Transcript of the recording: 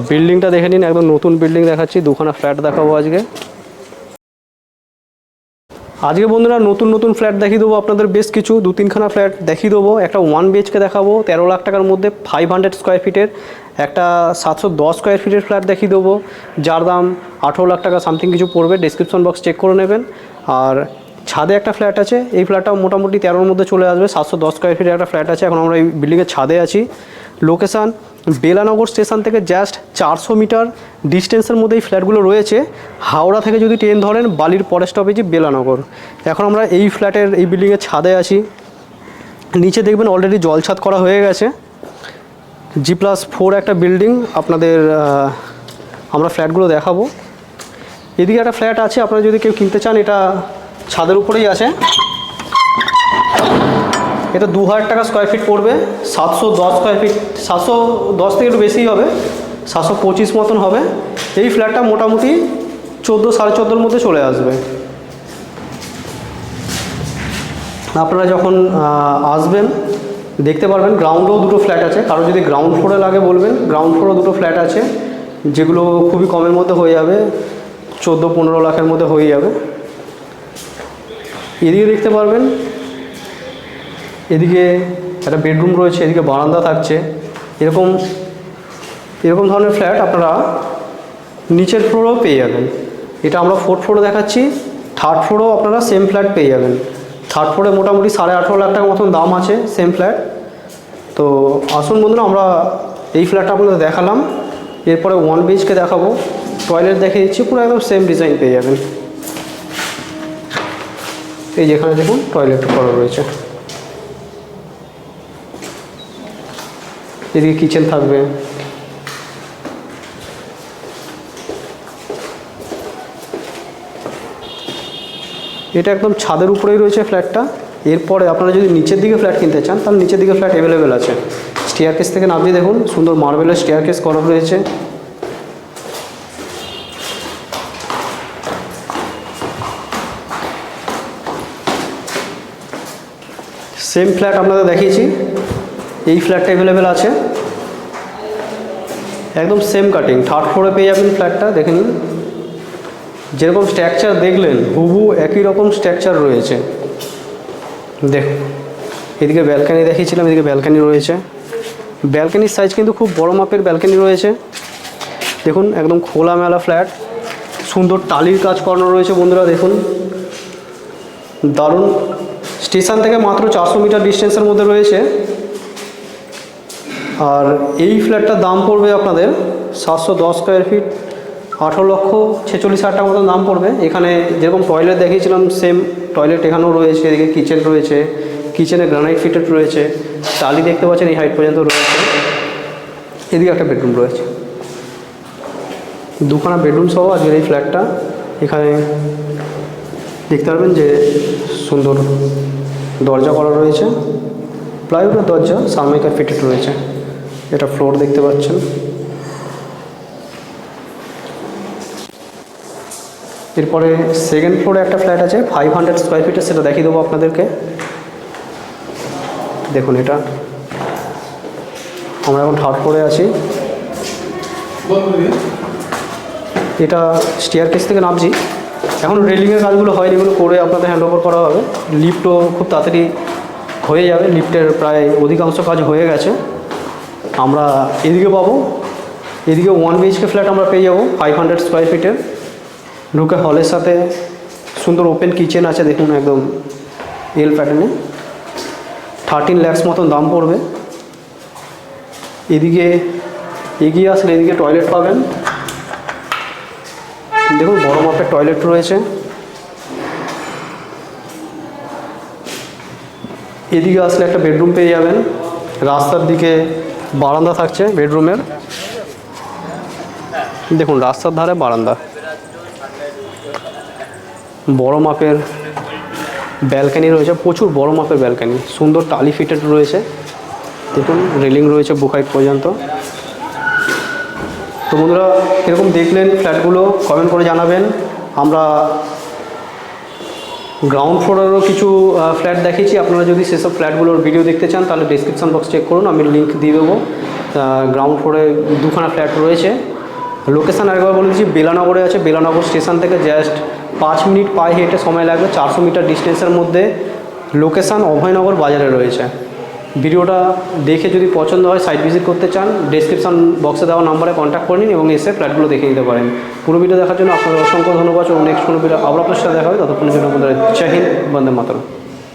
বিল্ডিংটা দেখে নিন, একদম নতুন বিল্ডিং দেখাচ্ছি। দুখানা ফ্ল্যাট দেখাবো আজকে। আজকে বন্ধুরা নতুন নতুন ফ্ল্যাট দেখিয়ে দেবো আপনাদের, বেশ কিছু 2-3খানা ফ্ল্যাট দেখিয়ে দেবো। একটা 1 BHK দেখাবো 13 লাখ টাকার মধ্যে, 500 স্কোয়ার ফিটের। একটা 710 স্কোয়ার ফিটের ফ্ল্যাট দেখিয়ে দেবো, যার দাম 18 লাখ টাকা সামথিং কিছু পড়বে। ডেসক্রিপশন বক্স চেক করে নেবেন। আর ছাদে একটা ফ্ল্যাট আছে, এই ফ্ল্যাটটাও মোটামুটি 13-র মধ্যে চলে আসবে। 710 স্কোয়ার ফিটের একটা ফ্ল্যাট আছে। এখন আমরা এই বিল্ডিংয়ের ছাদে আছি। লোকেশান বেলানগর স্টেশন থেকে জাস্ট 400 মিটার ডিস্টেন্সের মধ্যে এই ফ্ল্যাটগুলো রয়েছে। হাওড়া থেকে যদি ট্রেন ধরেন, বালির পরের স্টপেজই বেলানগর। এখন আমরা এই ফ্ল্যাটের এই বিল্ডিংয়ের ছাদে আছি। নিচে দেখবেন অলরেডি জলছাদ করা হয়ে গেছে। G+4 একটা বিল্ডিং আপনাদের আমরা ফ্ল্যাটগুলো দেখাবো। এদিকে একটা ফ্ল্যাট আছে, আপনারা যদি কেউ কিনতে চান, এটা ছাদের উপরেই আছে। এটা 2000 টাকা স্কোয়ার ফিট পড়বে। 710 স্কোয়ার ফিট, 710 থেকে একটু বেশিই হবে, 725 মতন হবে। এই ফ্ল্যাটটা মোটামুটি 14-14.5-র মধ্যে চলে আসবে। আপনারা যখন আসবেন দেখতে পারবেন। গ্রাউন্ডেও দুটো ফ্ল্যাট আছে, কারো যদি গ্রাউন্ড ফ্লোরে লাগে বলবেন। গ্রাউন্ড ফ্লোরেও দুটো ফ্ল্যাট আছে, যেগুলো খুবই কমের মধ্যে হয়ে যাবে, 14-15 লাখের মধ্যে হয়ে যাবে। এদিকে দেখতে পারবেন, এদিকে একটা বেডরুম রয়েছে, এদিকে বারান্দা থাকছে। এরকম ধরনের ফ্ল্যাট আপনারা নিচের ফ্লোরেও পেয়ে যাবেন। এটা আমরা 4th ফ্লোরে দেখাচ্ছি। 3rd ফ্লোরেও আপনারা সেম ফ্ল্যাট পেয়ে যাবেন। 3rd ফ্লোরে মোটামুটি 18.5 লাখ টাকার মতন দাম আছে, সেম ফ্ল্যাট। তো আসুন বন্ধুরা, আমরা এই ফ্ল্যাটটা আপনাদের দেখালাম। এরপরে 1 BHK দেখাবো। টয়লেট দেখিয়ে দিচ্ছি, পুরো একদম সেম ডিজাইন পেয়ে যাবেন। এই যেখানে দেখুন টয়লেট করা রয়েছে। এদিকে কিচেন থাকবে। এটা একদম ছাদের উপরেই রয়েছে ফ্ল্যাটটা। এরপরে আপনারা যদি নিচের দিকে ফ্ল্যাট কিনতে চান, তাহলে নিচের দিকে ফ্ল্যাট অ্যাভেলেবেল আছে। স্টেয়ারকেস থেকে নামিয়ে দেখুন, সুন্দর মার্বেলের স্টেয়ারকেস করা রয়েছে। সেম ফ্ল্যাট আপনাদের দেখিয়েছি, এই ফ্ল্যাটটা অ্যাভেলেবেল আছে। একদম সেম কাটিং। 3rd ফ্লোরে পেয়ে যাবেন ফ্ল্যাটটা, দেখে নিন। যেরকম স্ট্রাকচার দেখলেন, হুবহু একই রকম স্ট্রাকচার রয়েছে। দেখুন, এদিকে ব্যালকানি দেখিয়েছিলাম, এদিকে ব্যালকানি রয়েছে। ব্যালকানির সাইজ কিন্তু খুব বড় মাপের ব্যালকানি রয়েছে। দেখুন, একদম খোলামেলা ফ্ল্যাট। সুন্দর টালির কাজ করানো রয়েছে বন্ধুরা, দেখুন দারুণ। স্টেশন থেকে মাত্র 400 মিটার ডিস্টেন্সের মধ্যে রয়েছে। আর এই ফ্ল্যাটটার দাম পড়বে আপনাদের 710 স্কোয়ার ফিট, 18,46,000 টাকা মতন দাম পড়বে। এখানে যেরকম টয়লেট দেখিয়েছিলাম, সেম টয়লেট এখানেও রয়েছে। এদিকে কিচেন রয়েছে, কিচেনে গ্রানাইট ফিটেড রয়েছে। টালি দেখতে পাচ্ছেন এই হাইট পর্যন্ত রয়েছে। এদিকে একটা বেডরুম রয়েছে, 2খানা বেডরুম সহ আজকের এই ফ্ল্যাটটা। এখানে দেখতে পারবেন যে সুন্দর দরজা করা রয়েছে, প্লাইউডের দরজা, সানমাইকার ফিটেড রয়েছে। এটা ফ্লোর দেখতে পাচ্ছেন। এরপরে 2nd ফ্লোরে একটা ফ্ল্যাট আছে 500 স্কোয়ার ফিটের, সেটা দেখিয়ে দেবো আপনাদেরকে। দেখুন, এটা আমরা এখন 3rd ফ্লোরে আছি। এটা স্টেয়ারকেস থেকে নামছি। এখন রেলিংয়ের কাজগুলো হয়নি, এগুলো করে আপনাদের হ্যান্ড ওভার করা হবে। লিফটও খুব তাড়াতাড়ি হয়ে যাবে, লিফটের প্রায় অধিকাংশ কাজ হয়ে গেছে। আমরা এদিকে পাবো, এদিকে 1 BHK ফ্ল্যাট আমরা পেয়ে যাবো 500 স্কোয়ার ফিটের। ঢুকে হলের সাথে সুন্দর ওপেন কিচেন আছে, দেখুন একদম এল প্যাটার্নে। 13 লাখ মতন দাম পড়বে। এদিকে এগিয়ে আসলে এদিকে টয়লেট পাবেন। দেখুন, বড় মাপের টয়লেট রয়েছে। এদিকে আসলে একটা বেডরুম পেয়ে যাবেন। রাস্তার দিকে বারান্দা থাকছে বেডরুমের। দেখুন, রাস্তার ধারে বারান্দা। বড় মাপের ব্যালকানি রয়েছে, প্রচুর বড় মাপের ব্যালকানি। সুন্দর টালি ফিটেড রয়েছে। দেখুন, রেলিং রয়েছে বুক হাইট পর্যন্ত। তো বন্ধুরা, এরকম দেখলেন ফ্ল্যাটগুলো, কমেন্ট করে জানাবেন। আমরা গ্রাউন্ড ফ্লোরেরও কিছু ফ্ল্যাট দেখিয়েছি। আপনারা যদি সেসব ফ্ল্যাটগুলোর ভিডিও দেখতে চান, তাহলে ডেসক্রিপশন বক্স চেক করুন, আমি লিঙ্ক দিয়ে দেবো। গ্রাউন্ড ফ্লোরে দুখানা ফ্ল্যাট রয়েছে। লোকেশান আরেকবার বলে দিচ্ছি, বেলানগরে আছে। বেলানগর স্টেশন থেকে জাস্ট 5 মিনিট পায়ে হেঁটে সময় লাগবে, 400 মিটার ডিস্টেন্সের মধ্যে। লোকেশান অভয়নগর বাজারে রয়েছে। ভিডিওটা দেখে যদি পছন্দ হয়, সাইট ভিজিট করতে চান, ডেসক্রিপশন বক্সে দেওয়া নাম্বারে কন্ট্যাক্ট করে নিন এবং এসে ফ্ল্যাটগুলো দেখে নিতে পারেন। পুরো ভিডিও দেখার জন্য আপনাদের অসংখ্য ধন্যবাদ এবং নেক্সট কোনো ভিডিও আবার আপনার সাথে দেখা হবে। ততক্ষণের জন্য আপনাদের জয় হিন্দ, বন্দে মাতরম।